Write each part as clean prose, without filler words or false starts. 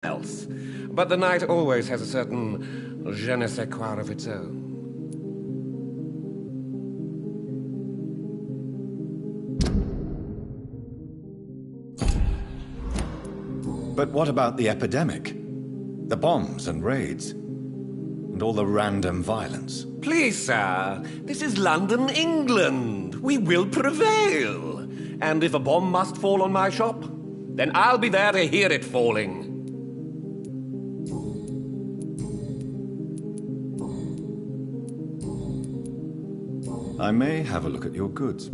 else. But the night always has a certain je ne sais quoi of its own. But what about the epidemic? The bombs and raids? And all the random violence? Please, sir, this is London, England. We will prevail. And if a bomb must fall on my shop, then I'll be there to hear it falling. I may have a look at your goods.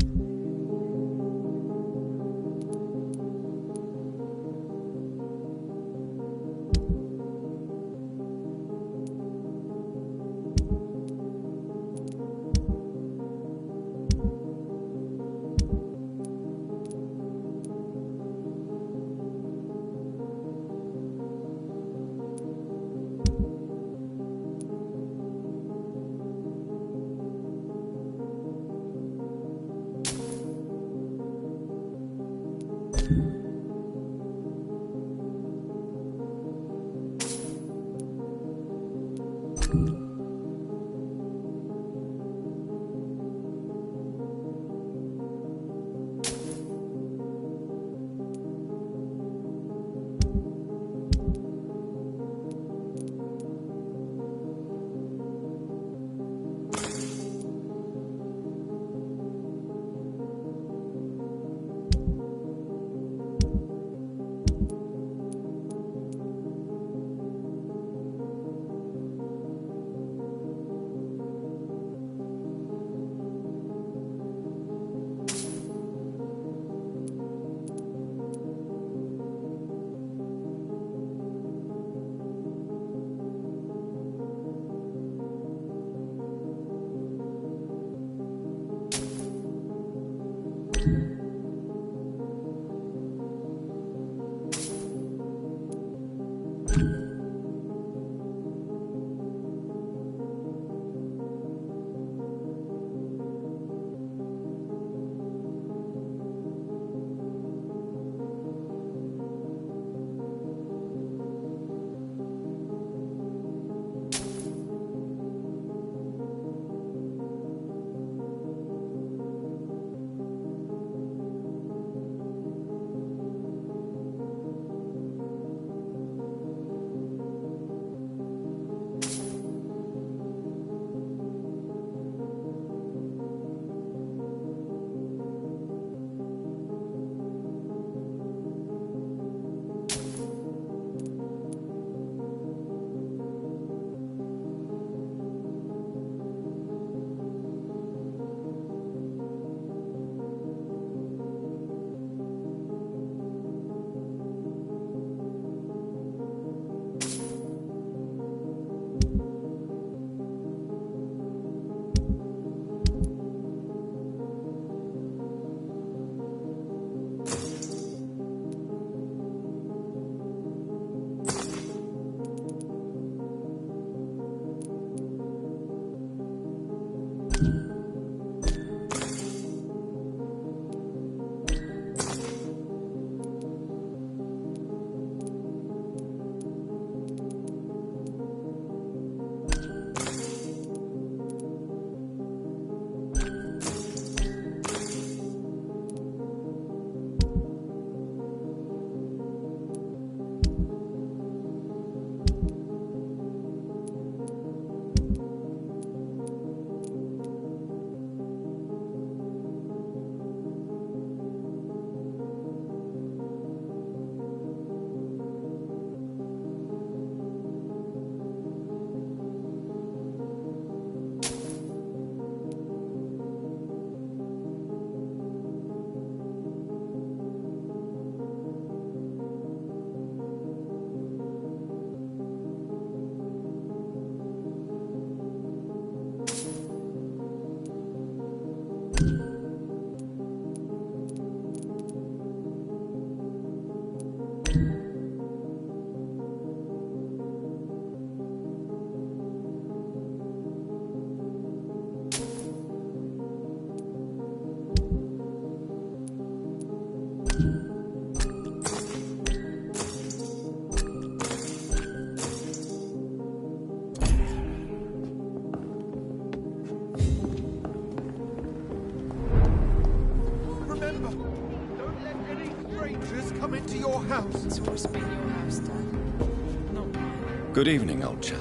house. It's always been your house, Dad. Not mine. Good evening, old chap.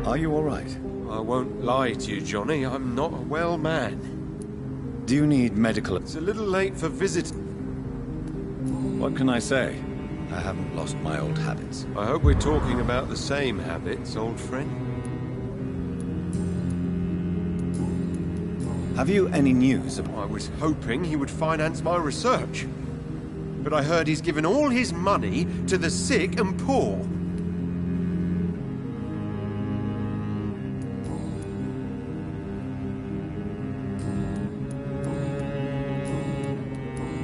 Are you all right? I won't lie to you, Johnny. I'm not a well man. Do you need medical... It's a little late for visits. What can I say? I haven't lost my old habits. I hope we're talking about the same habits, old friend. Have you any news of... I was hoping he would finance my research. But I heard he's given all his money to the sick and poor.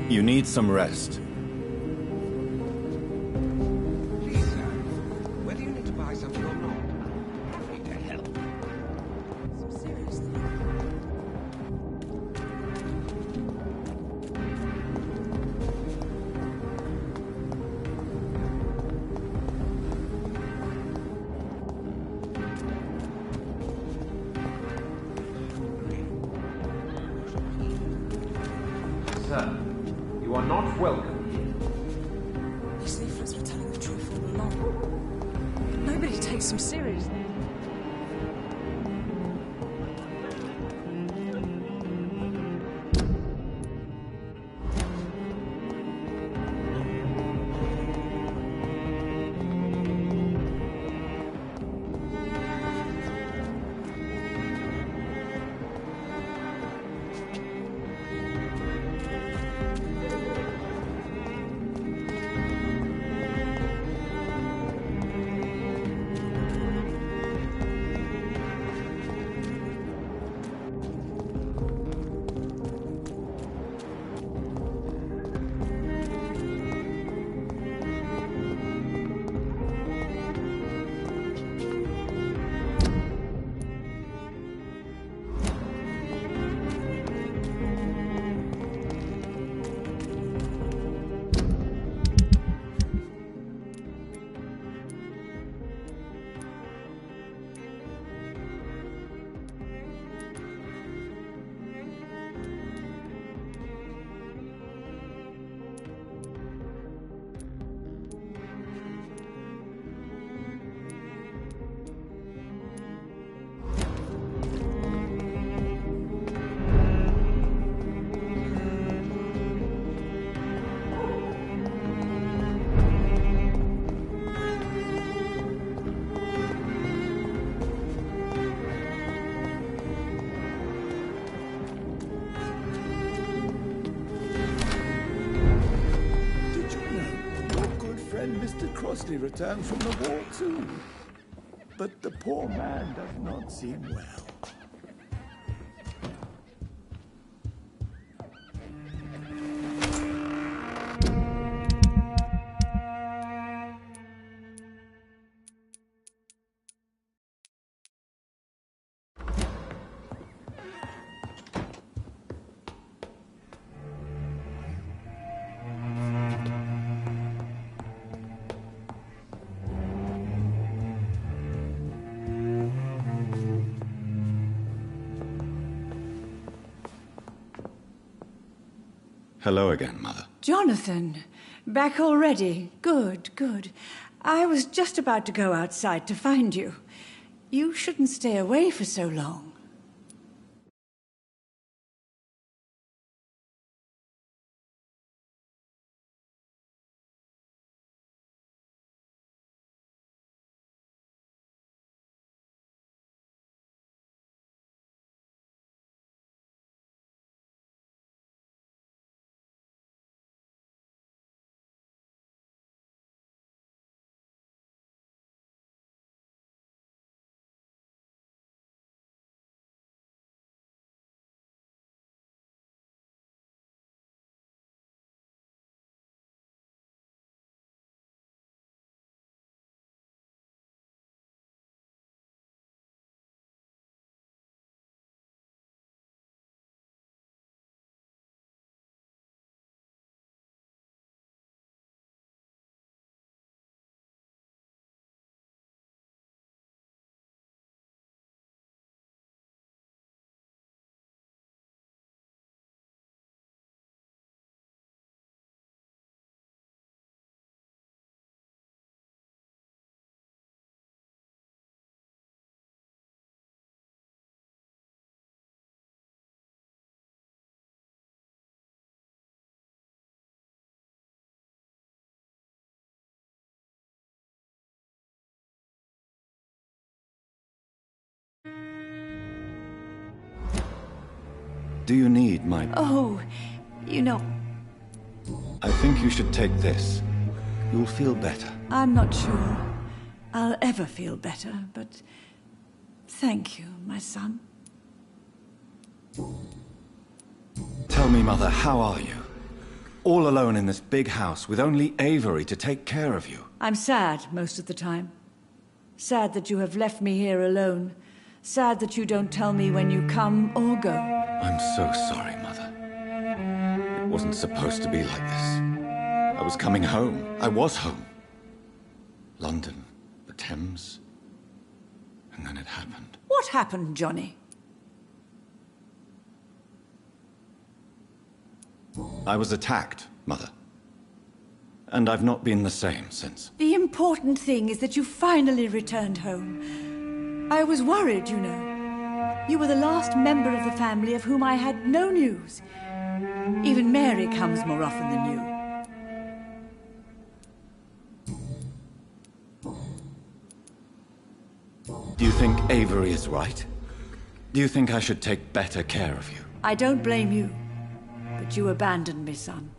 You need some rest. Please, sir. Whether you need to buy something or not, happy to help. Seriously. Sir, you are not welcome here. These leaflets were telling the truth all along. But nobody takes them seriously. Mr. Crossley returned from the war too. But the poor man does not seem well. Hello again, Mother. Jonathan, back already? Good, good. I was just about to go outside to find you. You shouldn't stay away for so long. Do you need my... Oh, you know, I think you should take this. You'll feel better. I'm not sure I'll ever feel better, but thank you, my son. Tell me, Mother, how are you? All alone in this big house with only Avery to take care of you. I'm sad most of the time. Sad that you have left me here alone. Sad that you don't tell me when you come or go. I'm so sorry, Mother. It wasn't supposed to be like this. I was coming home. I was home. London, the Thames, and then it happened. What happened, Johnny? I was attacked, Mother. And I've not been the same since. The important thing is that you finally returned home. I was worried, you know. You were the last member of the family of whom I had no news. Even Mary comes more often than you. Do you think Avery is right? Do you think I should take better care of you? I don't blame you, but you abandoned me, son.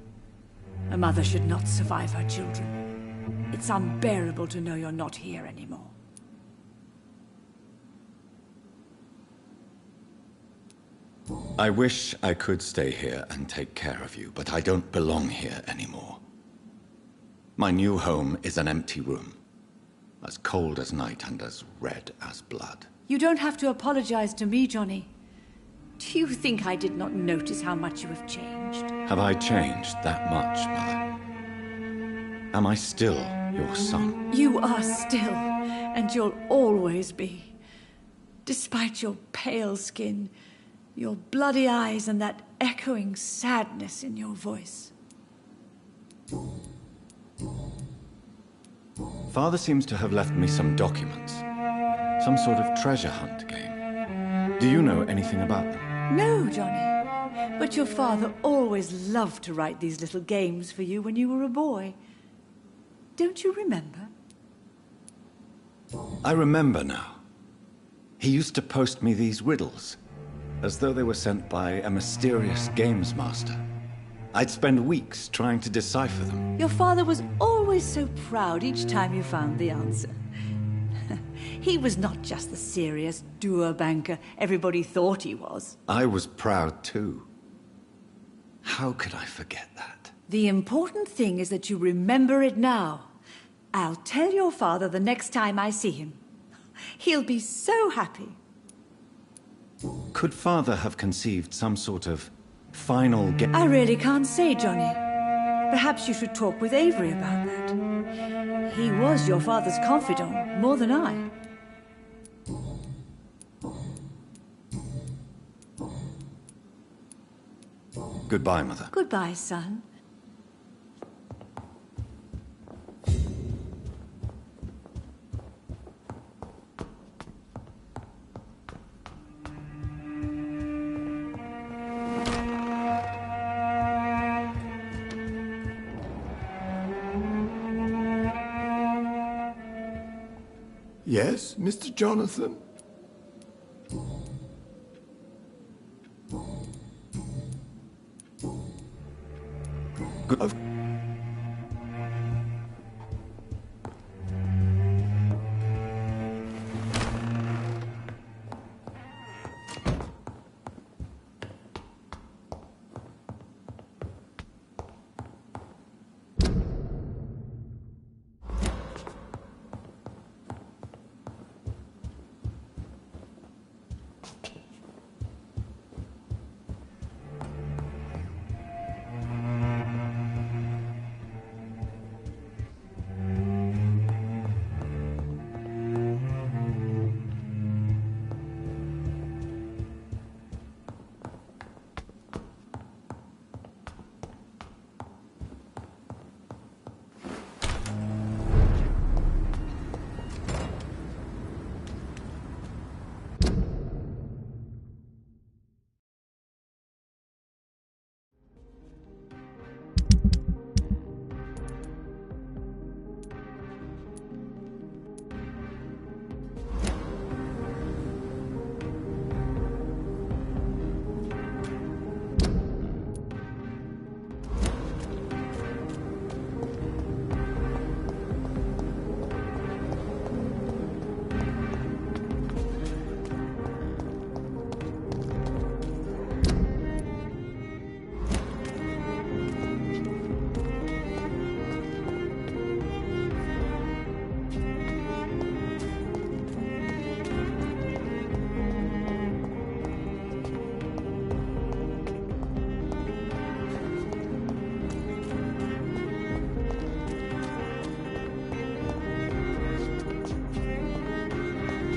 A mother should not survive her children. It's unbearable to know you're not here anymore. I wish I could stay here and take care of you, but I don't belong here anymore. My new home is an empty room, as cold as night and as red as blood. You don't have to apologize to me, Johnny. Do you think I did not notice how much you have changed? Have I changed that much, Mother? Am I still your son? You are still, and you'll always be. Despite your pale skin, your bloody eyes, and that echoing sadness in your voice. Father seems to have left me some documents. Some sort of treasure hunt game. Do you know anything about them? No, Johnny. But your father always loved to write these little games for you when you were a boy. Don't you remember? I remember now. He used to post me these riddles, as though they were sent by a mysterious games master. I'd spend weeks trying to decipher them. Your father was always so proud each time you found the answer. He was not just the serious doer banker everybody thought he was. I was proud too. How could I forget that? The important thing is that you remember it now. I'll tell your father the next time I see him. He'll be so happy. Could Father have conceived some sort of final I really can't say, Johnny. Perhaps you should talk with Avery about that. He was your father's confidant, more than I. Goodbye, Mother. Goodbye, son. Yes, Mr. Jonathan? Good.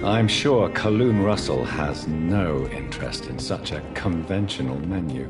I'm sure Kaloon Russell has no interest in such a conventional menu.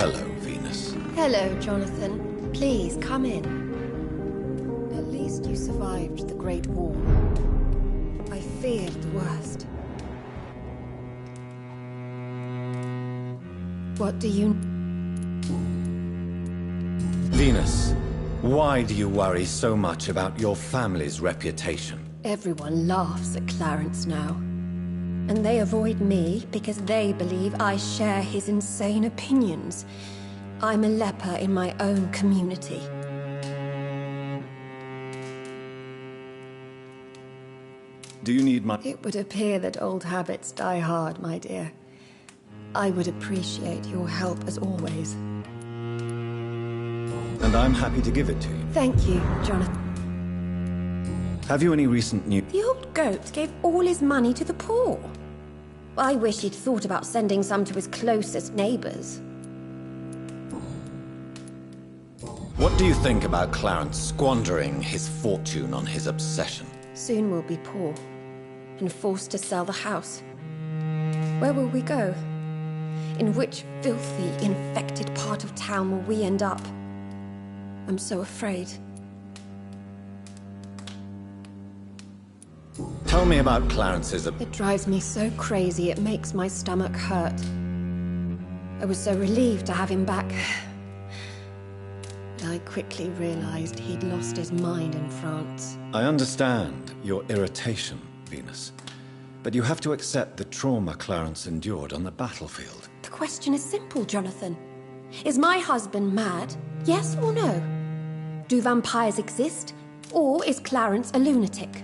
Hello, Venus. Hello, Jonathan. Please, come in. At least you survived the Great War. I feared the worst. What do you... Venus, why do you worry so much about your family's reputation? Everyone laughs at Clarence now. And they avoid me because they believe I share his insane opinions. I'm a leper in my own community. Do you need my... It would appear that old habits die hard, my dear. I would appreciate your help as always. And I'm happy to give it to you. Thank you, Jonathan. Have you any recent news? The old goat gave all his money to the poor. I wish he'd thought about sending some to his closest neighbors. What do you think about Clarence squandering his fortune on his obsession? Soon we'll be poor and forced to sell the house. Where will we go? In which filthy, infected part of town will we end up? I'm so afraid. Tell me about Clarence's... It drives me so crazy it makes my stomach hurt. I was so relieved to have him back. But I quickly realized he'd lost his mind in France. I understand your irritation, Venus. But you have to accept the trauma Clarence endured on the battlefield. The question is simple, Jonathan. Is my husband mad? Yes or no? Do vampires exist? Or is Clarence a lunatic?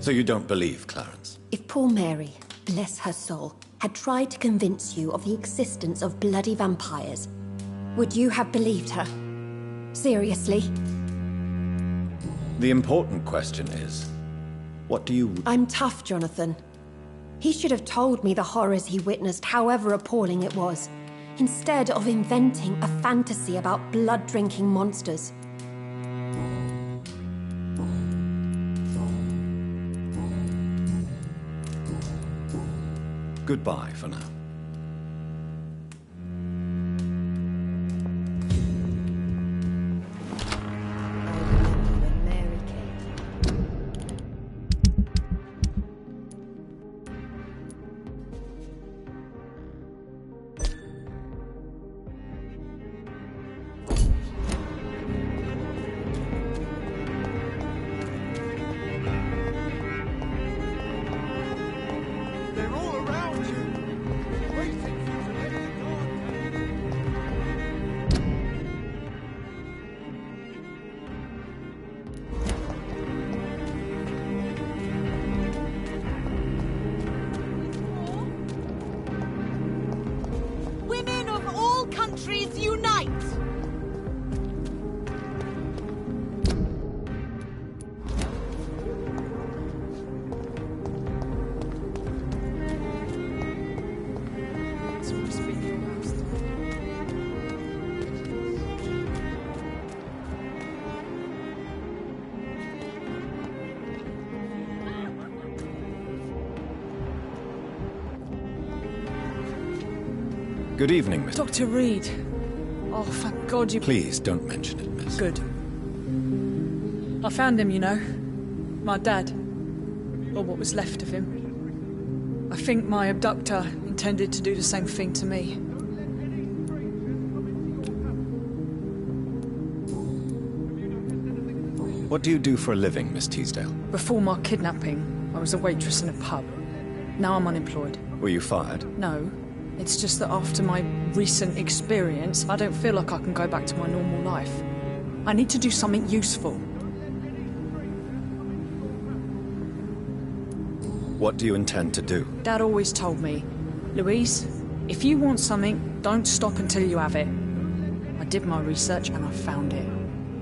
So you don't believe Clarence? If poor Mary, bless her soul, had tried to convince you of the existence of bloody vampires, would you have believed her? Seriously? The important question is, what do you... I'm tough, Jonathan. He should have told me the horrors he witnessed, however appalling it was, instead of inventing a fantasy about blood-drinking monsters. Goodbye for now. Good evening, Miss. Dr. Reed. Oh, thank God you... Please don't mention it, Miss. Good. I found him, you know. My dad. Or what was left of him. I think my abductor intended to do the same thing to me. What do you do for a living, Miss Teasdale? Before my kidnapping, I was a waitress in a pub. Now I'm unemployed. Were you fired? No. It's just that after my recent experience, I don't feel like I can go back to my normal life. I need to do something useful. What do you intend to do? Dad always told me, Louise, if you want something, don't stop until you have it. I did my research and I found it.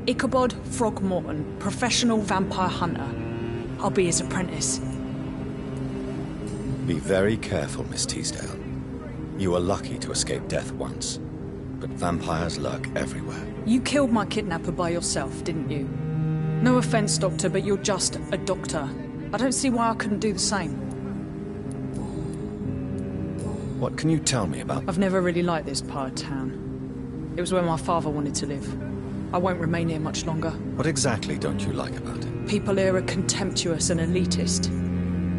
Ichabod Throgmorton, professional vampire hunter. I'll be his apprentice. Be very careful, Miss Teasdale. You were lucky to escape death once, but vampires lurk everywhere. You killed my kidnapper by yourself, didn't you? No offense, Doctor, but you're just a doctor. I don't see why I couldn't do the same. What can you tell me about... I've never really liked this part of town. It was where my father wanted to live. I won't remain here much longer. What exactly don't you like about it? People here are contemptuous and elitist.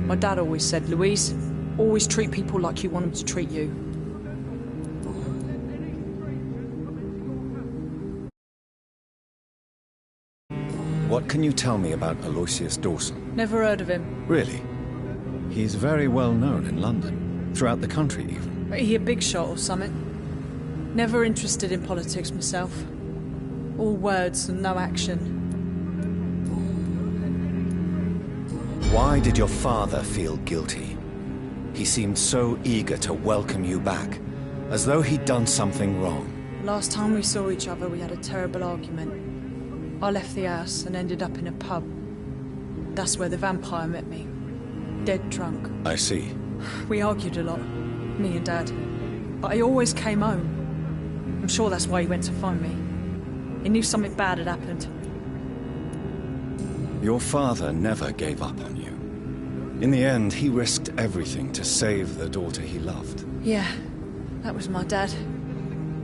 My dad always said, Louise, always treat people like you want them to treat you. What can you tell me about Aloysius Dawson? Never heard of him. Really? He's very well known in London, throughout the country even. He a big shot or something? Never interested in politics myself. All words and no action. Why did your father feel guilty? He seemed so eager to welcome you back, as though he'd done something wrong. Last time we saw each other, we had a terrible argument. I left the house and ended up in a pub. That's where the vampire met me. Dead drunk. I see. We argued a lot, me and Dad. But he always came home. I'm sure that's why he went to find me. He knew something bad had happened. Your father never gave up on you. In the end, he risked everything to save the daughter he loved. Yeah, that was my dad.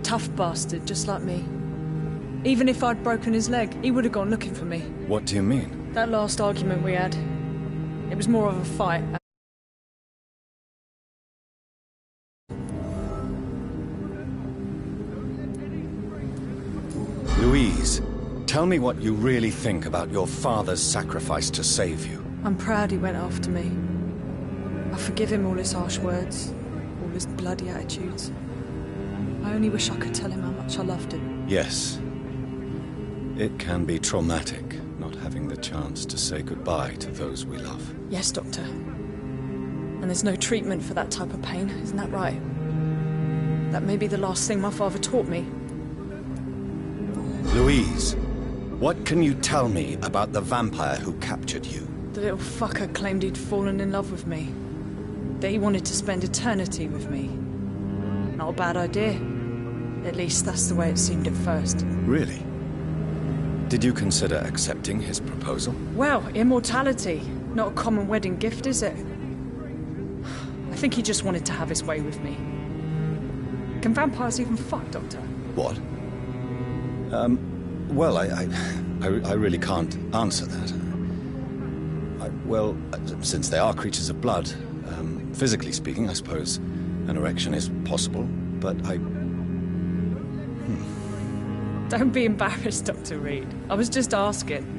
Tough bastard, just like me. Even if I'd broken his leg, he would have gone looking for me. What do you mean? That last argument we had, it was more of a fight. Louise, tell me what you really think about your father's sacrifice to save you. I'm proud he went after me. I forgive him all his harsh words, all his bloody attitudes. I only wish I could tell him how much I loved him. Yes. It can be traumatic, not having the chance to say goodbye to those we love. Yes, Doctor. And there's no treatment for that type of pain, isn't that right? That may be the last thing my father taught me. Louise, what can you tell me about the vampire who captured you? The little fucker claimed he'd fallen in love with me. That he wanted to spend eternity with me. Not a bad idea. At least that's the way it seemed at first. Really? Did you consider accepting his proposal? Well, immortality. Not a common wedding gift, is it? I think he just wanted to have his way with me. Can vampires even fuck, Doctor? What? Well, I really can't answer that. Since they are creatures of blood, physically speaking, I suppose an erection is possible, but Don't be embarrassed, Dr. Reed. I was just asking.